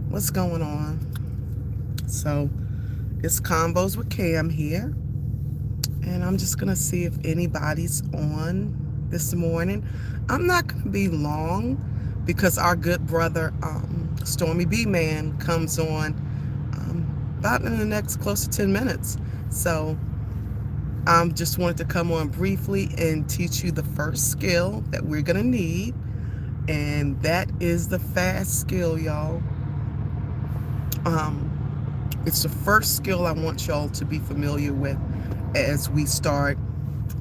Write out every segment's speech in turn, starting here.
What's going on? So it's Combos with Cam here, and I'm just gonna see if anybody's on this morning. I'm not gonna be long because our good brother Stormy B Man comes on about in the next close to 10 minutes. So I just wanted to come on briefly and teach you the first skill that we're gonna need, and that is the fast skill, y'all. Um, It's the first skill I want y'all to be familiar with as we start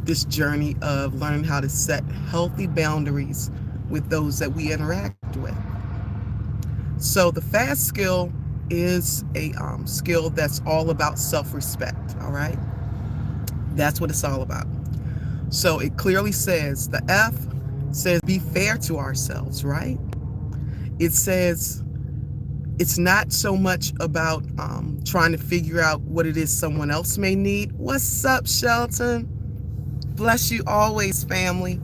this journey of learning how to set healthy boundaries with those that we interact with. So, the fast skill is a skill that's all about self respect, all right? That's what it's all about. So, it clearly says the F says be fair to ourselves, right? It says it's not so much about trying to figure out what it is someone else may need. What's up, Shelton? Bless you always, family.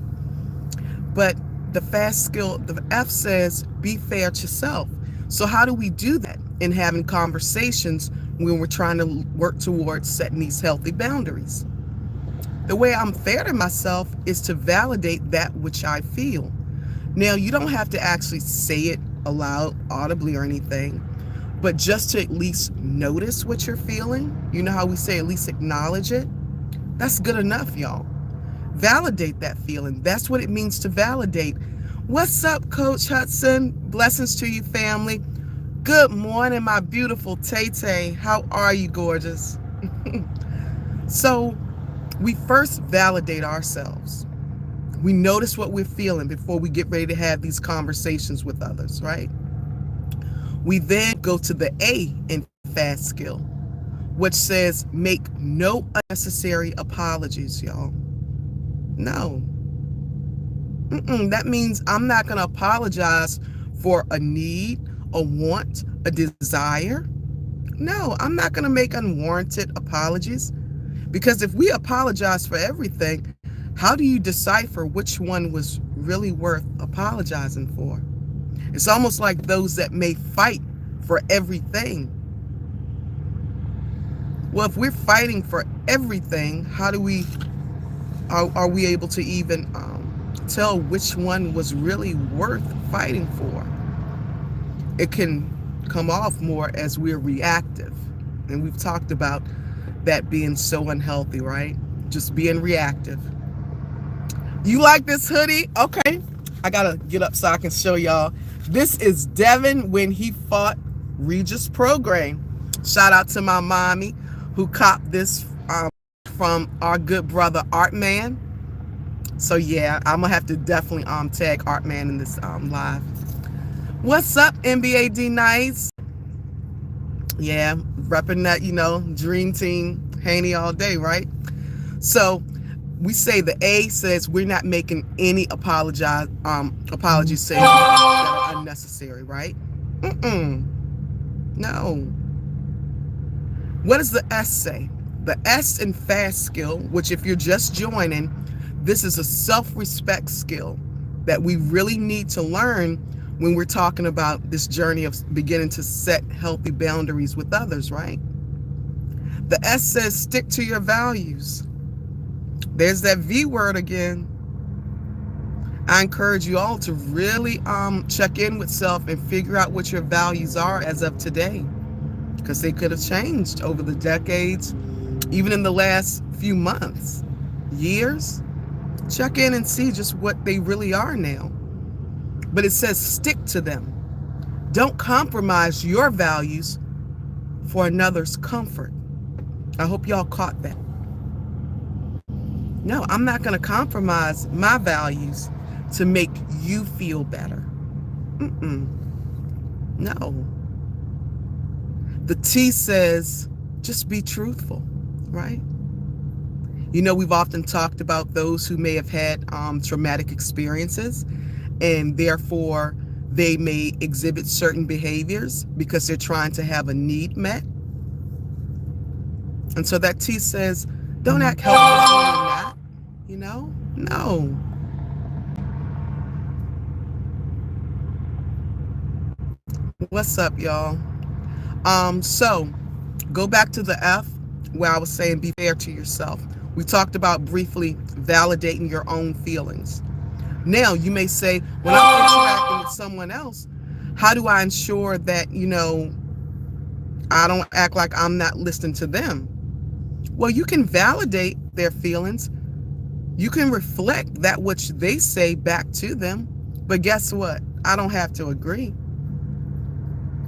But the fast skill, the F says, be fair to self. So, how do we do that in having conversations when we're trying to work towards setting these healthy boundaries? The way I'm fair to myself is to validate that which I feel. Now, you don't have to actually say it aloud, audibly, or anything, but just to at least notice what you're feeling. You know how we say at least acknowledge it? That's good enough, y'all. Validate that feeling. That's what it means to validate. What's up, Coach Hudson? Blessings to you, family. Good morning, my beautiful Tay Tay. How are you, gorgeous? So, we first validate ourselves. We notice what we're feeling before we get ready to have these conversations with others, right? We then go to the A in fast skill, which says make no unnecessary apologies, y'all. No. That means I'm not going to apologize for a need, a want, a desire. No, I'm not going to make unwarranted apologies because if we apologize for everything, how do you decipher which one was really worth apologizing for? It's almost like those that may fight for everything. Well, if we're fighting for everything, how do we are we able to even tell which one was really worth fighting for? It can come off more as we're reactive, and we've talked about that being so unhealthy, right? Just being reactive. You like this hoodie? Okay, I gotta get up so I can show y'all. This is Devin when he fought Regis Program. Shout out to my mommy who copped this from our good brother Artman. So yeah, I'm gonna have to definitely tag Artman in this live. What's up, NBA D Nice? Yeah, repping that, dream team Haney all day, right? So we say the A says we're not making any apologies saying that are unnecessary, right? No. What does the S say? The S in fast skill, which if you're just joining, this is a self-respect skill that we really need to learn when we're talking about this journey of beginning to set healthy boundaries with others, right? The S says stick to your values. There's that V word again. I encourage you all to really check in with self and figure out what your values are as of today, because they could have changed over the decades, even in the last few months, years. Check in and see just what they really are now. But it says stick to them. Don't compromise your values for another's comfort. I hope y'all caught that. No, I'm not going to compromise my values to make you feel better. No. The T says just be truthful, right? We've often talked about those who may have had traumatic experiences, and therefore they may exhibit certain behaviors because they're trying to have a need met. And so that T says, don't act helpless when you're not, No. What's up, y'all? So go back to the F where I was saying be fair to yourself. We talked about briefly validating your own feelings. Now, you may say, when I'm interacting with someone else, how do I ensure that, I don't act like I'm not listening to them? Well, you can validate their feelings. You can reflect that which they say back to them. But guess what? I don't have to agree.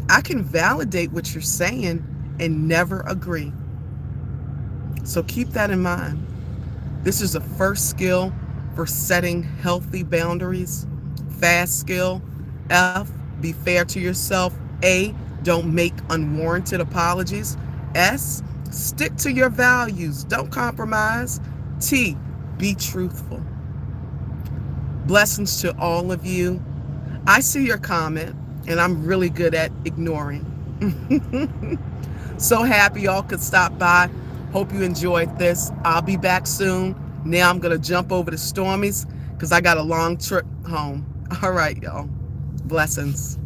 I can validate what you're saying and never agree. So keep that in mind. This is a first skill for setting healthy boundaries. Fast skill. F, be fair to yourself. A, don't make unwarranted apologies. S, stick to your values. Don't compromise. T, be truthful. Blessings to all of you. I see your comment, and I'm really good at ignoring. So happy y'all could stop by. Hope you enjoyed this. I'll be back soon. Now I'm going to jump over to Stormy's because I got a long trip home. All right, y'all. Blessings.